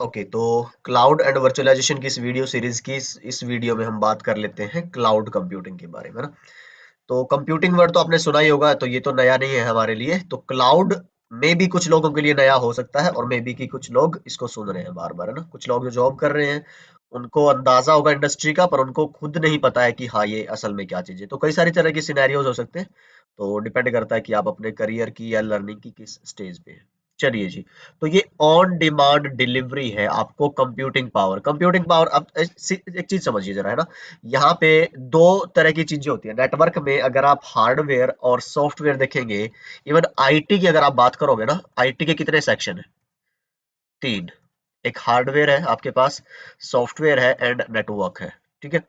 Okay, तो cloud and virtualisation की इस वीडियो सीरीज की इस वीडियो में हम बात कर लेते हैं क्लाउड कंप्यूटिंग के बारे में ना। तो कंप्यूटिंग वर्ड तो आपने सुना ही होगा, तो ये तो नया नहीं है हमारे लिए। तो क्लाउड में भी कुछ लोगों के लिए नया हो सकता है, और मे बी कि कुछ लोग इसको सुन रहे हैं बार बार, है ना। कुछ लोग जो जॉब कर रहे हैं उनको अंदाजा होगा इंडस्ट्री का, पर उनको खुद नहीं पता है कि हाँ, ये असल में क्या चीज है। तो कई सारी तरह की सिनेरियोज हो सकते हैं। तो डिपेंड करता है कि आप अपने करियर की या लर्निंग की किस स्टेज पे हैं। चलिए जी। तो ये ऑन डिमांड डिलीवरी है आपको कंप्यूटिंग पावर। कंप्यूटिंग पावर, अब एक चीज समझिए जरा, है ना। यहाँ पे दो तरह की चीजें होती है नेटवर्क में। अगर आप हार्डवेयर और सॉफ्टवेयर देखेंगे, इवन आईटी की अगर आप बात करोगे ना, आईटी के कितने सेक्शन है? तीन। एक हार्डवेयर है आपके पास, सॉफ्टवेयर है एंड नेटवर्क है। ठीक है।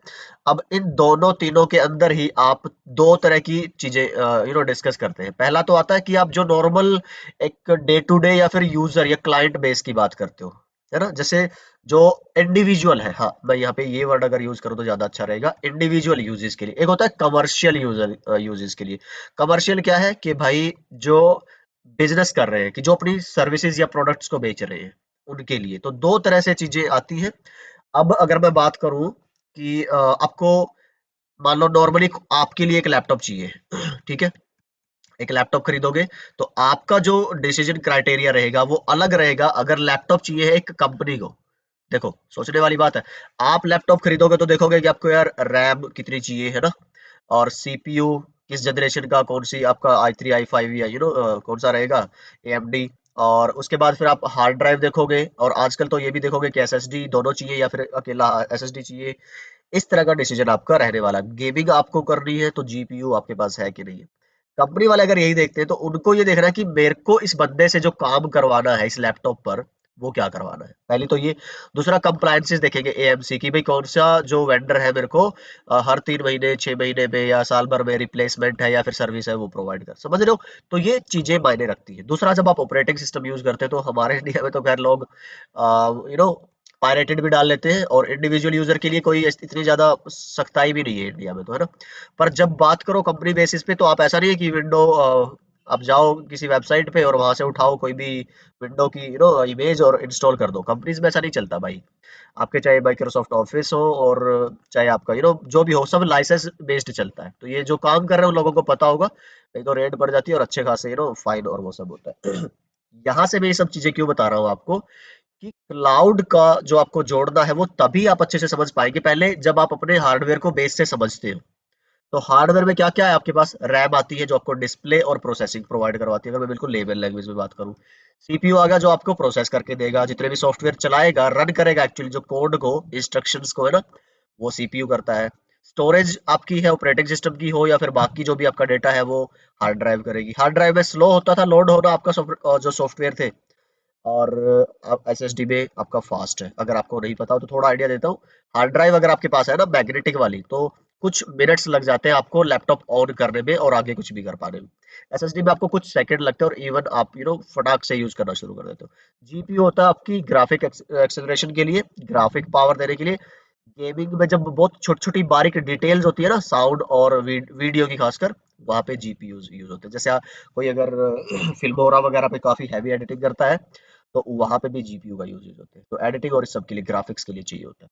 अब इन दोनों तीनों के अंदर ही आप दो तरह की चीजें डिस्कस करते हैं। पहला तो आता है कि आप जो नॉर्मल एक डे टू डे या फिर यूजर या क्लाइंट बेस की बात करते हो, है ना। जैसे जो इंडिविजुअल है, हाँ मैं यहाँ पे ये वर्ड अगर यूज करूँ तो ज्यादा अच्छा रहेगा, इंडिविजुअल यूजेस के लिए। एक होता है कमर्शियल यूजर यूजेस के लिए। कमर्शियल क्या है कि भाई जो बिजनेस कर रहे हैं, कि जो अपनी सर्विसेज या प्रोडक्ट्स को बेच रहे हैं, उनके लिए। तो दो तरह से चीजें आती हैं। अब अगर मैं बात करूं कि आपको मान लो नॉर्मली आपके लिए एक लैपटॉप चाहिए ठीक है। एक लैपटॉप खरीदोगे तो आपका जो डिसीजन क्राइटेरिया रहेगा वो अलग रहेगा अगर लैपटॉप चाहिए है एक कंपनी को। देखो, सोचने वाली बात है। आप लैपटॉप खरीदोगे तो देखोगे कि आपको यार रैम कितनी चाहिए, है ना। और सीपीयू किस जनरेशन का, कौन सी आपका i3 i5 या कौन सा रहेगा, एएमडी। और उसके बाद फिर आप हार्ड ड्राइव देखोगे, और आजकल तो ये भी देखोगे कि एसएसडी दोनों चाहिए या फिर अकेला एसएसडी चाहिए। इस तरह का डिसीजन आपका रहने वाला। गेमिंग आपको करनी है तो जीपीयू आपके पास है कि नहीं है। कंपनी वाले अगर यही देखते हैं तो उनको ये देखना है कि मेरे को इस बंदे से जो काम करवाना है इस लैपटॉप पर, वो क्या करवाना है, पहली तो ये। दूसरा कंप्लायंसेस देखेंगे एएमसी की, भाई कौन सा जो वेंडर है मेरे को हर 3 महीने 6 महीने में या साल भर में रिप्लेसमेंट है या फिर सर्विस है वो प्रोवाइड कर, समझ रहे हो। तो ये चीजें मायने रखती है। दूसरा, जब आप ऑपरेटिंग सिस्टम यूज करते हैं तो हमारे इंडिया में तो खैर लोग पायरेटेड भी डाल लेते हैं, और इंडिविजुअल यूजर के लिए कोई इतनी ज्यादा सख्ताई भी नहीं है इंडिया में, तो है ना। पर जब बात करो कंपनी बेसिस पे, तो आप ऐसा नहीं है कि विंडो आप जाओ किसी वेबसाइट पे और वहां से उठाओ कोई भी विंडो की इमेज और इंस्टॉल कर दो। कंपनीज में ऐसा नहीं चलता भाई। आपके चाहे माइक्रोसॉफ्ट ऑफिस हो और चाहे आपका जो भी हो, सब लाइसेंस बेस्ड चलता है। तो ये जो काम कर रहे हैं उन लोगों को पता होगा, नहीं तो रेड पड़ जाती है और अच्छे खासे फाइन और वो सब होता है यहाँ से मैं ये सब चीजें क्यों बता रहा हूँ आपको, कि क्लाउड का जो आपको जोड़ना है वो तभी आप अच्छे से समझ पाएंगे, पहले जब आप अपने हार्डवेयर को बेस से समझते हो। तो हार्डवेयर में क्या क्या है आपके पास? रैम आती है जो आपको डिस्प्ले और प्रोसेसिंग प्रोवाइड करवाती है, अगर मैं बिल्कुल लेवल लैंग्वेज में बात करूं। सीपीयू आ गया जो आपको प्रोसेस करके देगा, जितने भी सॉफ्टवेयर चलाएगा, रन करेगा, एक्चुअली जो कोड को, इंस्ट्रक्शंस को, है ना, वो सीपीयू करता है। स्टोरेज आपकी है ऑपरेटिंग सिस्टम की हो या फिर बाकी जो भी आपका डेटा है वो हार्ड ड्राइव करेगी। हार्ड ड्राइव में स्लो होता था लोड होना आपका जो सॉफ्टवेयर थे, और आप एसएसडी में आपका फास्ट है। अगर आपको नहीं पता हो तो थोड़ा आइडिया देता हूँ। हार्ड ड्राइव अगर आपके पास है ना मैग्नेटिक वाली, तो कुछ मिनट्स लग जाते हैं आपको लैपटॉप ऑन करने में और आगे कुछ भी कर पाने में। एसएसडी में आपको कुछ सेकंड लगते हैं और इवन आप फटाक से यूज करना शुरू कर देते हो। जीपीयू होता है आपकी ग्राफिक एक्सेलरेशन के लिए, ग्राफिक पावर देने के लिए। गेमिंग में जब बहुत छोटी छोटी बारीक डिटेल्स होती है ना, साउंड और वीडियो की खासकर, वहां पे जीपीयू यूज होते हैं। जैसे कोई अगर फिल्मोरा वगैरह पे काफी हैवी एडिटिंग करता है तो वहां पे भी जीपीयू का यूज होते हैं। तो एडिटिंग और इस सब के लिए, ग्राफिक्स के लिए चाहिए होता है।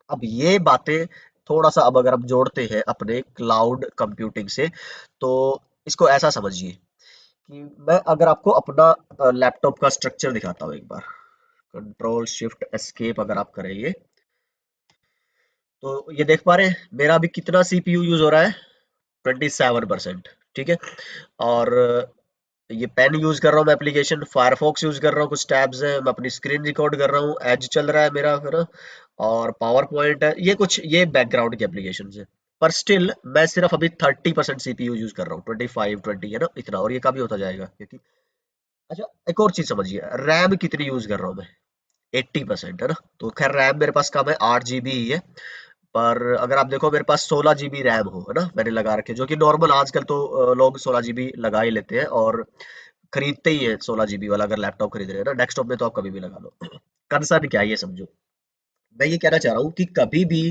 अब ये बातें थोड़ा सा, अब अगर हम जोड़ते हैं अपने क्लाउड कंप्यूटिंग से, तो इसको ऐसा समझिए कि मैं अगर आपको अपना लैपटॉप का स्ट्रक्चर दिखाता हूँ एक बार। कंट्रोल शिफ्ट एस्केप अगर आप करेंगे तो ये देख पा रहे हैं मेरा अभी कितना सीपीयू यूज हो रहा है? 27%। ठीक है। और ये पेन यूज कर रहा हूँ मैं, एप्लीकेशन फायरफॉक्स यूज कर रहा हूँ, कुछ टैब्स हैं, मैं अपनी स्क्रीन रिकॉर्ड कर रहा हूँ, एज चल रहा है मेरा, है ना। और पावर पॉइंट है, ये कुछ ये बैकग्राउंड की एप्लीकेशन है। पर स्टिल मैं सिर्फ अभी 30% सीपीयू यूज कर रहा हूँ, 25-20 है ना, इतना। और ये कभी होता जाएगा क्योंकि, अच्छा एक और चीज समझिए, रैम कितनी यूज कर रहा हूँ मैं? 80%, है ना। तो खैर रैम मेरे पास कम है, 8 जीबी ही है। पर अगर आप देखो मेरे पास 16 जीबी रैम हो, है ना, मैंने लगा रखे, जो कि नॉर्मल आजकल तो लोग 16 जीबी लगा ही लेते हैं, और खरीदते ही है 16 जीबी वाला। अगर लैपटॉप खरीद रहे हैं ना, डेस्कटॉप में तो आप कभी भी लगा लो कंसर्न क्या है ये समझो। मैं ये कहना चाह रहा हूँ कि कभी भी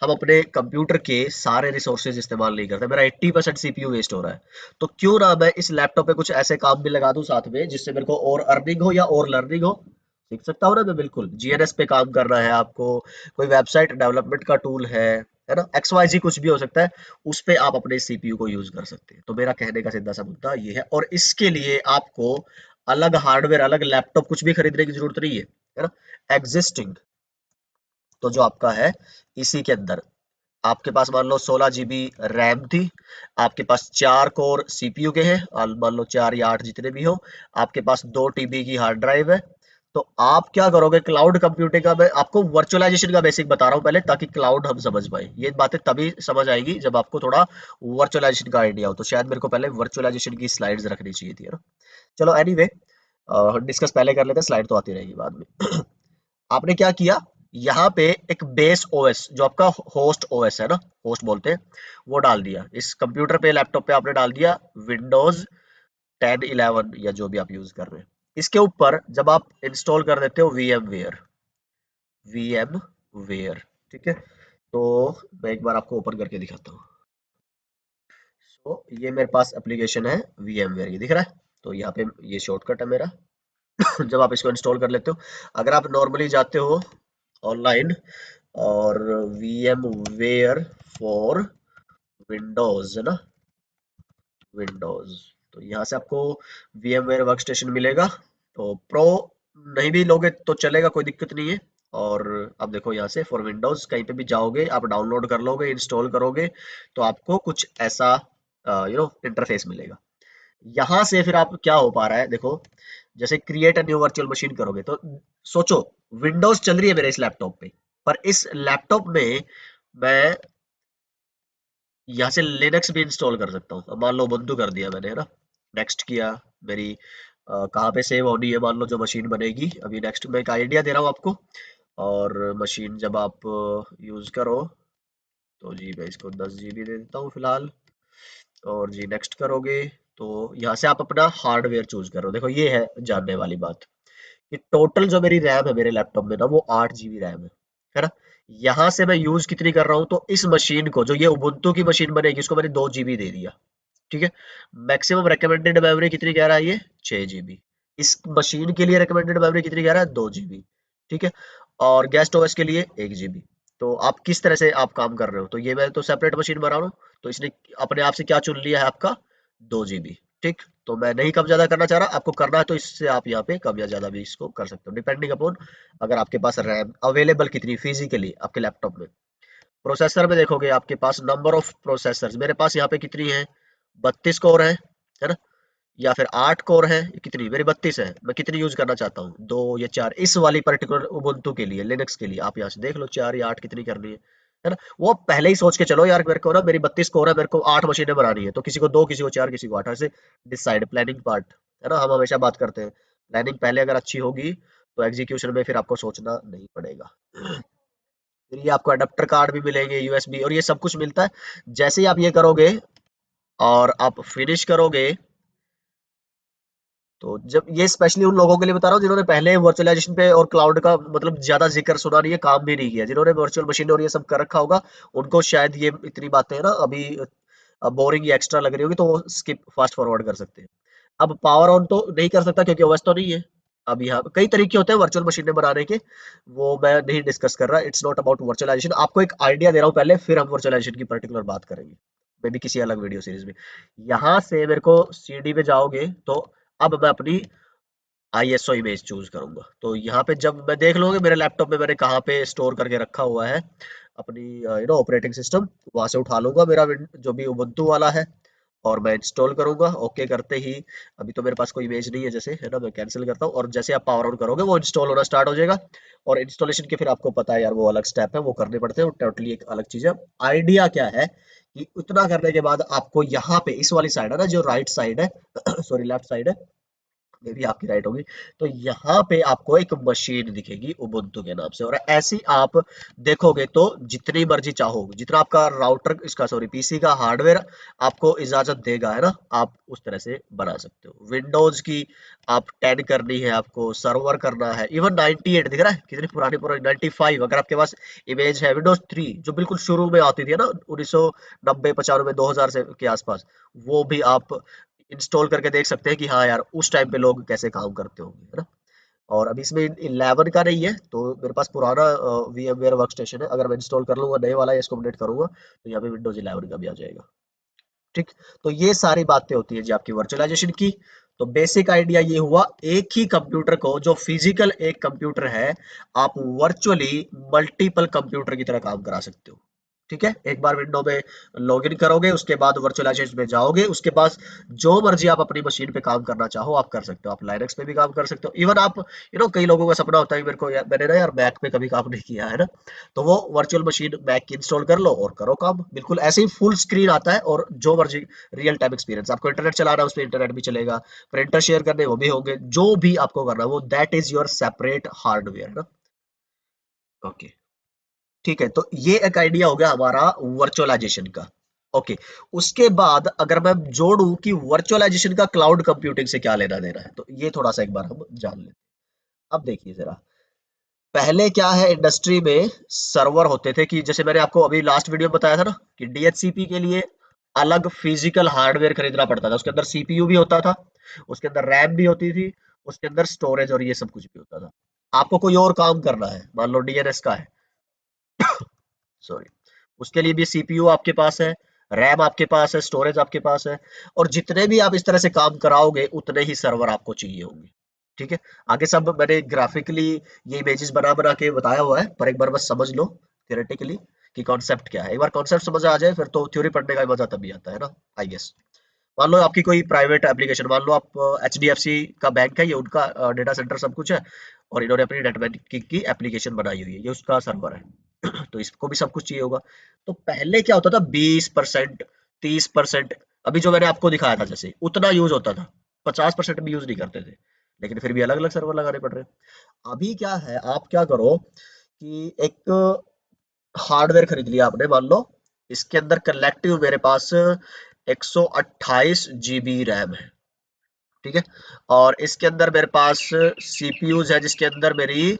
हम अपने कंप्यूटर के सारे रिसोर्सेज इस्तेमाल नहीं करते। मेरा 80% सीपीयू वेस्ट हो रहा है, तो क्यों ना मैं इस लैपटॉप पे कुछ ऐसे काम भी लगा दूं साथ में, जिससे मेरे को और अर्निंग हो या और लर्निंग हो, सीख सकता हूँ ना मैं, बिल्कुल। जीएनएस पे काम करना है आपको, कोई वेबसाइट डेवलपमेंट का टूल है ना, एक्स वाई जी कुछ भी हो सकता है, उस पे आप अपने सीपीयू को यूज कर सकते हैं। तो मेरा कहने का सीधा सा मुद्दा ये है, और इसके लिए आपको अलग हार्डवेयर, अलग लैपटॉप कुछ भी खरीदने की जरूरत नहीं है ना। एग्जिस्टिंग, तो जो आपका है इसी के अंदर आपके पास मान लो 16 GB रैम थी, आपके पास 4 कोर सीपीयू के हैं, और मान लो 4 या 8 जितने भी हो, आपके पास 2 TB की हार्ड ड्राइव है। तो आप क्या करोगे, क्लाउड कंप्यूटिंग का मैं आपको वर्चुअलाइजेशन का बेसिक बता रहा हूँ पहले, ताकि क्लाउड हम समझ पाए। ये बातें तभी समझ आएगी जब आपको थोड़ा वर्चुअलाइजेशन का आइडिया हो। तो शायद मेरे को पहले वर्चुअलाइजेशन की स्लाइड्स रखनी चाहिए थी, है ना। चलो एनीवे, डिस्कस पहले कर लेते हैं, स्लाइड तो आती रहेगी बाद में। आपने क्या किया, यहाँ पे एक बेस ओएस जो आपका होस्ट ओएस है ना, होस्ट बोलते हैं, वो डाल दिया इस कंप्यूटर पे, लैपटॉप पे आपने डाल दिया विंडोज 10 11 या जो भी आप यूज कर रहे हैं। इसके ऊपर जब आप इंस्टॉल कर देते हो वी एम वेयर, ठीक है। तो मैं एक बार आपको ओपन करके दिखाता हूँ। तो ये मेरे पास एप्लीकेशन है वी एम वेयर, ये दिख रहा है। तो यहाँ पे ये शॉर्टकट है मेरा। जब आप इसको इंस्टॉल कर लेते हो, अगर आप नॉर्मली जाते हो ऑनलाइन और VMware फॉर विंडोज है ना, विंडोज, तो यहाँ से आपको VMware वर्कस्टेशन मिलेगा। तो प्रो नहीं भी लोगे तो चलेगा, कोई दिक्कत नहीं है। और अब देखो यहाँ से फॉर विंडोज कहीं पे भी जाओगे, आप डाउनलोड कर लोगे, इंस्टॉल करोगे, तो आपको कुछ ऐसा इंटरफेस मिलेगा। यहाँ से फिर आप क्या हो पा रहा है देखो, जैसे create a new virtual machine करोगे तो सोचो, विंडोज चल रही है मेरे इस लैपटॉप पे, पर इस लैपटॉप में मैं यहाँ से लिनक्स भी इंस्टॉल कर सकता हूँ। अब मान लो उबुंटू कर दिया मैंने, है ना, नेक्स्ट किया, मेरी कहाँ पे सेव होनी है, मान लो जो मशीन बनेगी, अभी नेक्स्ट मैं एक आइडिया दे रहा हूँ आपको। और मशीन जब आप यूज करो, तो जी मैं इसको 10 GB दे देता हूँ फिलहाल। और जी नेक्स्ट करोगे, तो यहाँ से आप अपना हार्डवेयर चूज करो। देखो ये है जानने वाली बात, कि टोटल जो मेरी रैम है मेरे लैपटॉप में ना, वो 8 GB रैम है ना। यहाँ से मैं यूज कितनी कर रहा हूँ, तो इस मशीन को, जो ये उबुंटू की मशीन बनेगी, इसको मैंने 2 GB दे दिया, ठीक है। मैक्सिमम रिकमेंडेड मेमोरी कितनी कह रहा है ये, 6 GB। इस मशीन के लिए रिकमेंडेड मेमोरी कितनी कह रहा है, 2 GB, ठीक है। और गेस्ट ओएस के लिए 1 GB। तो आप किस तरह से आप काम कर रहे हो, तो ये मैं तो सेपरेट मशीन बना रहा हूँ, तो इसने अपने आप से क्या चुन लिया है आपका, 2 GB, ठीक। तो मैं नहीं कम ज्यादा करना चाह रहा, आपको करना है तो इससे आप यहाँ पे कम या ज्यादा भी इसको कर सकते हो, डिपेंडिंग अपॉन अगर आपके पास रैम अवेलेबल कितनी फिजिकली आपके लैपटॉप में। प्रोसेसर में देखोगे आपके पास नंबर ऑफ प्रोसेसर, मेरे पास यहाँ पे कितनी है, 32 कोर है ना, या फिर 8 कोर है, कितनी मेरी 32 है। मैं कितनी यूज करना चाहता हूँ, 2 या 4, इस वाली पर्टिकुलर उबुंटू के लिए, लिनक्स के लिए आप यहाँ से देख लो 4 या 8 कितनी करनी है ना। वो आप पहले ही सोच के चलो यार, मेरे को ना मेरी 32 कोर है, मेरे को 8 मशीनें बनानी है, तो किसी को 2, किसी को 4, किसी को 8, ऐसे डिसाइड, प्लानिंग पार्ट, है ना, हम हमेशा बात करते हैं। प्लानिंग पहले अगर अच्छी होगी, तो एग्जीक्यूशन में फिर आपको सोचना नहीं पड़ेगा। फिर ये आपको अडेप्टर कार्ड भी मिलेंगे, यूएसबी, और ये सब कुछ मिलता है। जैसे ही आप ये करोगे और आप फिनिश करोगे, तो जब ये स्पेशली उन लोगों के लिए बता रहा हूँ जिन्होंने पहले वर्चुअलाइजेशन पे और क्लाउड का मतलब ज्यादा जिक्र सुना नहीं है, काम भी नहीं किया, जिन्होंने वर्चुअल मशीन और ये सब कर रखा होगा, उनको शायद ये इतनी बातें ना अभी बोरिंग या एक्स्ट्रा लग रही होगी, तो वो स्किप फास्ट फॉरवर्ड कर सकते हैं। अब पावर ऑन तो नहीं कर सकता क्योंकि ओएस तो नहीं है। अब यहाँ कई तरीके होते हैं वर्चुअल मशीनें बनाने के, वो मैं नहीं डिस्कस कर रहा, इट्स नॉट अबाउट वर्चुअलाइजेशन, आपको एक आइडिया दे रहा हूँ पहले, फिर हम वर्चुअलाइजेशन की पर्टिकुलर बात करेंगे, मे भी किसी अलग वीडियो सीरीज में। यहाँ से मेरे को सीडी पे जाओगे, तो अब मैं अपनी आईएसओ इमेज चूज करूंगा। तो यहाँ पे जब मैं देख लूंगा मेरे लैपटॉप में मैंने कहाँ पे स्टोर करके रखा हुआ है अपनी ऑपरेटिंग सिस्टम, वहां से उठा लूंगा मेरा जो भी उबुंटू वाला है, और मैं इंस्टॉल करूंगा। ओके करते ही, अभी तो मेरे पास कोई इमेज नहीं है जैसे, है ना, मैं कैंसिल करता हूँ, और जैसे आप पावर ऑन करोगे वो इंस्टॉल होना स्टार्ट हो जाएगा। और इंस्टॉलेशन के फिर आपको पता है यार, वो अलग स्टेप है, वो करने पड़ते हैं, वो टोटली एक अलग चीज है। आइडिया क्या है कि उतना करने के बाद आपको यहाँ पे इस वाली साइड है ना, जो राइट साइड है, सॉरी लेफ्ट साइड है, मे भी आपकी राइट होगी, तो यहाँ पे आपको एक मशीन दिखेगी उबुंटू के नाम से, और ऐसी आप देखोगे तो जितनी मर्जी चाहो, जितना आपका राउटर इसका सॉरी पीसी का हार्डवेयर आपको इजाजत देगा, है ना, आप उस तरह से बना सकते हो। विंडोज की आप 10 करनी है, आपको सर्वर करना है, इवन 98 दिख रहा है कितनी पुरानी पुरानी, 95, अगर आपके पास इमेज है विंडोज 3 जो बिल्कुल शुरू में आती थी ना, 1990 95 2000 से के आसपास, वो भी आप इंस्टॉल करके देख सकते हैं कि हाँ यार उस टाइम पे लोग कैसे काम करते होंगे, है ना। और अभी इसमें 11 का नहीं है, तो मेरे पास पुराना VMware वर्कस्टेशन है। अगर मैं इंस्टॉल कर लूंगा नए वाला या इसको अपडेट करूंगा तो यहाँ पे विंडोज 11 का भी आ जाएगा। ठीक। तो ये सारी बातें होती है जी आपकी वर्चुअलाइजेशन की। तो बेसिक आइडिया ये हुआ, एक ही कंप्यूटर को, जो फिजिकल एक कंप्यूटर है, आप वर्चुअली मल्टीपल कंप्यूटर की तरह काम करा सकते हो। ठीक है, एक बार विंडो में लॉगिन करोगे, उसके बाद वर्चुअलाइजेशन में जाओगे, उसके बाद जो मर्जी आप अपनी मशीन पे काम करना चाहो आप कर सकते हो। आप लाइनक्स पे भी काम कर सकते हो। इवन आप कई लोगों का सपना होता है कि मेरे को यार, मैंने ना यार मैक पे कभी काम नहीं किया है ना, तो वो वर्चुअल मशीन मैक की इंस्टॉल कर लो और करो काम। बिल्कुल ऐसे ही फुल स्क्रीन आता है और जो मर्जी रियल टाइम एक्सपीरियंस। आपको इंटरनेट चलाना है, उस पे इंटरनेट भी चलेगा, प्रिंटर शेयर करने वो भी होंगे, जो भी आपको करना है वो that is your separate hardware ना। ओके। ठीक है, तो ये एक आइडिया हो गया हमारा वर्चुअलाइजेशन का। ओके। उसके बाद अगर मैं जोड़ूं कि वर्चुअलाइजेशन का क्लाउड कंप्यूटिंग से क्या लेना देना है, तो ये थोड़ा सा एक बार हम जान लेते हैं। अब देखिए जरा, पहले क्या है, इंडस्ट्री में सर्वर होते थे कि जैसे मैंने आपको अभी लास्ट वीडियो में बताया था ना कि DHCP के लिए अलग फिजिकल हार्डवेयर खरीदना पड़ता था। उसके अंदर CPU भी होता था, उसके अंदर रैम भी होती थी, उसके अंदर स्टोरेज और ये सब कुछ भी होता था। आपको कोई और काम करना है, मान लो DNS का है, सॉरी, उसके लिए भी CPU आपके पास है, रैम आपके पास है, स्टोरेज आपके पास है, और जितने भी आप इस तरह से काम कराओगे उतने ही सर्वर आपको चाहिए होंगे। ठीक है। आगे सब मैंने ग्राफिकली ये इमेजेस बना बना के बताया हुआ है, पर एक बार बस समझ लो थियोरेटिकली कि कॉन्सेप्ट क्या है। एक बार कॉन्सेप्ट समझ आ जाए फिर तो थ्योरी पढ़ने का मजा तभी आता है ना, आई गेस। मान लो आपकी कोई प्राइवेट एप्लीकेशन, मान लो आप HDFC का बैंक है, ये उनका डेटा सेंटर सब कुछ है, और इन्होंने अपनी नेट बैंकिंग की एप्लीकेशन बनाई हुई है, ये उसका सर्वर है। तो इसको भी सब कुछ चाहिए होगा। तो पहले क्या होता था, 20%, 30%, अभी जो मैंने आपको दिखाया था जैसे उतना यूज होता था, 50% भी यूज नहीं करते थे, लेकिन फिर भी अलग अलग सर्वर लगाने पड़ रहे हैं। अभी क्या है, आप क्या करो कि एक हार्डवेयर खरीद लिया आपने, मान लो इसके अंदर कलेक्टिव मेरे पास 128 GB रैम है। ठीक है। और इसके अंदर मेरे पास CPUs है जिसके अंदर मेरी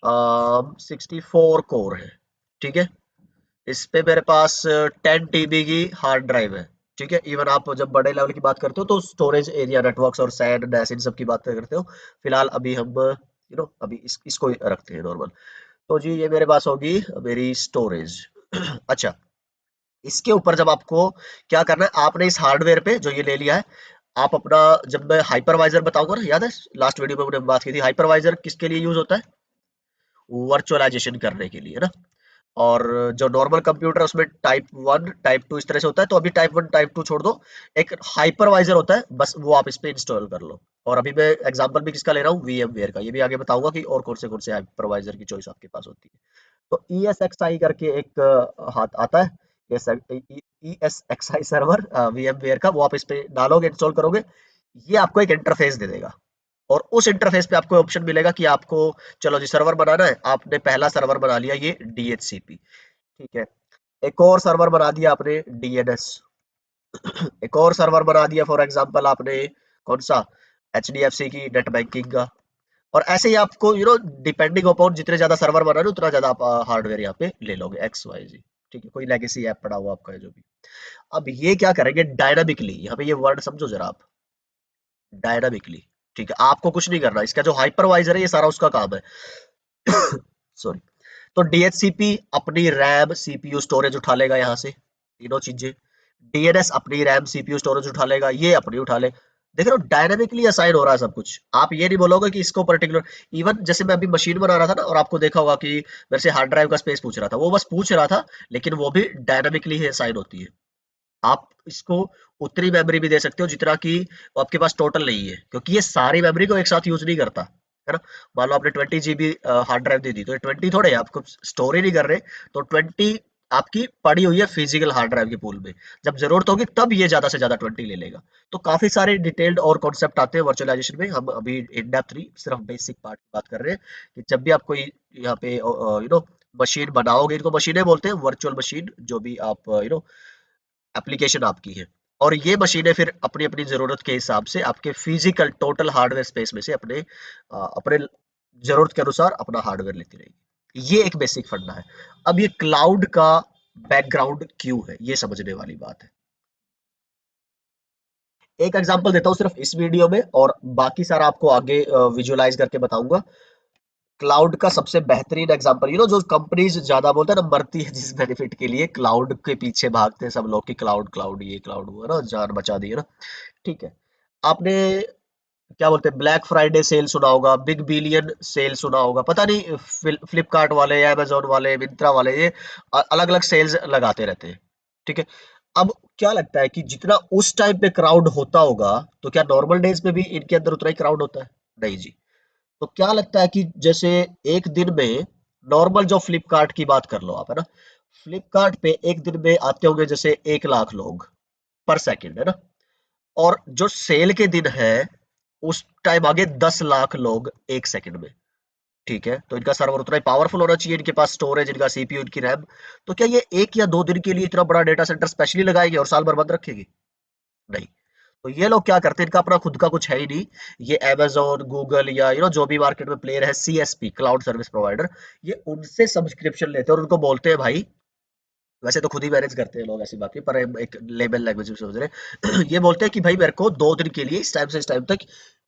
64 कोर है। ठीक है। इस पे मेरे पास 10 TB की हार्ड ड्राइव है। ठीक है। इवन आप जब बड़े लेवल की बात करते हो तो स्टोरेज एरिया, नेटवर्क्स और सैन डैश इन सब की बात करते हो। फिलहाल अभी हम अभी इसको रखते हैं नॉर्मल। तो जी ये मेरे पास होगी मेरी स्टोरेज। अच्छा, इसके ऊपर जब आपको क्या करना है, आपने इस हार्डवेयर पे जो ये ले लिया है, आप अपना, जब मैं हाइपरवाइजर बताऊंगा ना, याद है लास्ट वीडियो में हमने बात की थी, हाइपरवाइजर किसके लिए यूज होता है, वर्चुअलाइजेशन करने के लिए, है ना। और जो नॉर्मल कंप्यूटर है उसमें टाइप 1 टाइप 2 इस तरह से होता है, तो अभी टाइप 1 टाइप 2 छोड़ दो, एक हाइपरवाइजर होता है, बस वो आप इस पे इंस्टॉल कर लो। और अभी मैं एग्जांपल भी किसका ले रहा हूँ, VMware का, ये भी आगे बताऊंगा कि और कौन से हाइपरवाइजर की चॉइस आपके पास होती है। तो ESXi करके एक हाथ आता है, ESXi सर्वर VMware का, वो आप इस पे डालोगे, इंस्टॉल करोगे, ये आपको एक इंटरफेस दे देगा। और उस इंटरफेस पे आपको ऑप्शन मिलेगा कि आपको, चलो जी सर्वर बनाना है, आपने पहला सर्वर बना लिया ये DHCP। ठीक है। एक और सर्वर बना दिया आपने DNS। एक और सर्वर बना दिया फॉर एग्जांपल आपने, कौन सा, HDFC की नेट बैंकिंग का। और ऐसे ही आपको डिपेंडिंग अपॉन जितने ज्यादा सर्वर बना रहे हो उतना ज्यादा आप हार्डवेयर यहाँ पे ले लोगे, XYZ। ठीक है, कोई लेगेसी ऐप पड़ा हुआ आपका है जो भी। अब ये क्या करेंगे डायनामिकली, यहाँ पे ये वर्ड समझो जरा आप, डायनामिकली। ठीक है, आपको कुछ नहीं करना, इसका जो हाइपरवाइजर है ये सारा उसका काम है। सॉरी। तो DHCP अपनी रैम CPU स्टोरेज उठा लेगा यहाँ से, तीनों चीजें। DNS अपनी रैम CPU स्टोरेज उठा लेगा, ये अपनी उठा ले। देख रहे हो, डायनामिकली असाइन हो रहा है सब कुछ। आप ये नहीं बोलोगे कि इसको पर्टिकुलर, इवन जैसे मैं अभी मशीन बना रहा था ना, और आपको देखा होगा कि मेरे से हार्ड ड्राइव का स्पेस पूछ रहा था, वो बस पूछ रहा था, लेकिन वो भी डायनामिकली ही असाइन होती है। आप इसको उतनी मेमोरी भी दे सकते हो जितना कि आपके पास टोटल नहीं है, क्योंकि ये सारी मेमोरी को एक साथ यूज नहीं करता, है ना। मान लो आपने 20 GB हार्ड ड्राइव दे दी, तो ये 20 थोड़े है, आपको स्टोर ही नहीं कर रहे। तो 20 आपकी पड़ी हुई है फिजिकल हार्ड ड्राइव के पूल में। जब जरूरत होगी तब ये ज्यादा से ज्यादा 20 ले लेगा। तो काफी सारे डिटेल्ड और कॉन्सेप्ट आते हैं वर्चुअलाइजेशन में, हम अभी इन डेप्थ नहीं, सिर्फ बेसिक पार्ट की बात कर रहे हैं कि जब भी आप कोई यहाँ पे मशीन बनाओगे, इनको मशीनें बोलते हैं, वर्चुअल मशीन जो भी आप एप्लीकेशन आपकी है। और ये मशीनें फिर अपनी अपनी जरूरत के हिसाब से आपके फिजिकल टोटल हार्डवेयर स्पेस में से अपने जरूरत के अनुसार अपना हार्डवेयर लेती रहेगी। ये एक बेसिक फंडा है। अब ये क्लाउड का बैकग्राउंड क्यों है, ये समझने वाली बात है। एक एग्जांपल देता हूँ सिर्फ इस वीडियो में, और बाकी सारा आपको आगे विजुअलाइज करके बताऊंगा। क्लाउड का सबसे बेहतरीन एग्जांपल, जो कंपनीज ज्यादा बोलते हैं ना, मरती है जिस बेनिफिट के लिए, क्लाउड के पीछे भागते हैं सब लोग कि क्लाउड क्लाउड ये क्लाउड हुआ ना, जान बचा दी है ना। ठीक है, आपने क्या बोलते हैं, ब्लैक फ्राइडे सेल सुना होगा, बिग बिलियन सेल सुना होगा, पता नहीं फ्लिपकार्ट वाले या अमेजोन वाले मिंत्रा वाले ये अलग अलग सेल्स लगाते रहते हैं। ठीक है, अब क्या लगता है कि जितना उस टाइम पे क्राउड होता होगा, तो क्या नॉर्मल डेज में भी इनके अंदर उतना ही क्राउड होता है? नहीं जी। तो क्या लगता है कि जैसे एक दिन में नॉर्मल जो फ्लिपकार्ट की बात कर लो आप, है ना, फ्लिपकार्ट पे एक दिन में आते होंगे जैसे 1 लाख लोग पर सेकंड, है ना, और जो सेल के दिन है उस टाइम आगे 10 लाख लोग 1 सेकंड में। ठीक है, तो इनका सर्वर उतना ही पावरफुल होना चाहिए, इनके पास स्टोरेज, इनका सीपीयू, इनकी रैम। तो क्या ये 1 या 2 दिन के लिए इतना बड़ा डेटा सेंटर स्पेशली लगाएंगे और साल भर बंद रखेगी? नहीं। तो ये लोग क्या करते हैं, इनका अपना खुद का कुछ है ही नहीं। ये अमेज़न, गूगल या जो भी मार्केट में प्लेयर है, सीएसपी क्लाउड सर्विस प्रोवाइडर, ये उनसे सब्सक्रिप्शन लेते हैं और उनको बोलते हैं भाई, वैसे तो खुद ही मैनेज करते हैं लोग, ऐसी बात नहीं, पर हम एक लेबल लैंग्वेज में समझ रहे हैं। ये बोलते हैं कि भाई मेरे को 2 दिन के लिए इस टाइम से इस टाइम तक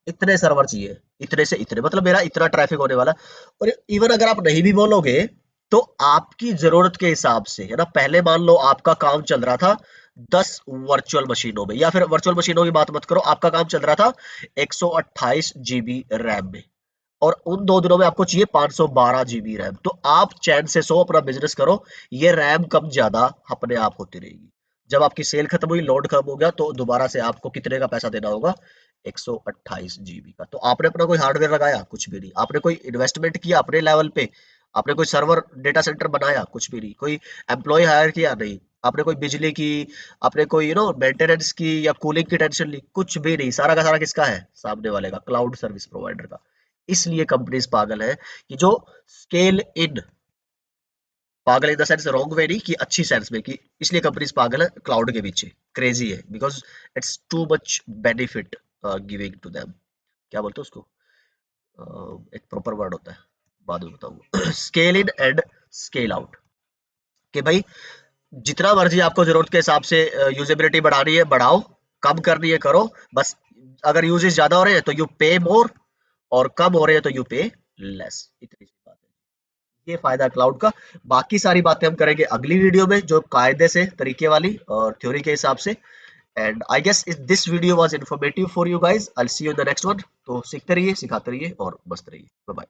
इतने सर्वर चाहिए, इतने से इतने, मतलब मेरा इतना ट्रैफिक होने वाला। और इवन अगर आप नहीं भी बोलोगे, तो आपकी जरूरत के हिसाब से, है ना, पहले मान लो आपका काम चल रहा था 10 वर्चुअल मशीनों में, या फिर वर्चुअल मशीनों की बात मत करो, आपका काम चल रहा था 128 जीबी रैम में, और उन 2 दिनों में आपको चाहिए 512 जीबी रैम, तो आप चैन से सो, अपना बिजनेस करो। ये रैम कम ज्यादा अपने आप होती रहेगी। जब आपकी सेल खत्म हुई, लोड कम हो गया, तो दोबारा से आपको कितने का पैसा देना होगा? 128 जीबी का। तो आपने अपना कोई हार्डवेयर लगाया? कुछ भी नहीं। आपने कोई इन्वेस्टमेंट किया अपने लेवल पे? आपने कोई सर्वर डेटा सेंटर बनाया? कुछ भी नहीं। कोई एम्प्लॉय हायर किया? नहीं। आपने कोई बिजली की, आपने कोई मेंटेनेंस की या कूलिंग की टेंशन ली? कुछ भी नहीं। सारा का सारा किसका है? सामने वाले का, क्लाउड सर्विस प्रोवाइडर का। इसलिए कंपनीज पागल है कि जो स्केल इन, पागल in the sense wrong way नहीं, कि अच्छी सेंस में, कि इसलिए कंपनीज पागल है क्लाउड के पीछे, क्रेजी है, because it's too much benefit giving to them. क्या बोलते हैं उसको? एक प्रॉपर वर्ड होता है, बाद में बताऊंगा। Scale in and scale out, कि भाई जितना मर्जी आपको जरूरत के हिसाब से यूजेबिलिटी बढ़ानी है बढ़ाओ, कम करनी है करो, बस अगर यूजेस ज्यादा हो रहे हैं तो यू पे मोर, और कम हो रहे हैं तो यू पे लेस। इतनी सी बात है, ये फायदा है क्लाउड का। बाकी सारी बातें हम करेंगे अगली वीडियो में, जो कायदे से, तरीके वाली और थ्योरी के हिसाब से। And I guess this video was informative for you guys. I will see you in the next one. तो सीखते रहिए, सिखाते रहिए और मस्त रहिए। Bye bye.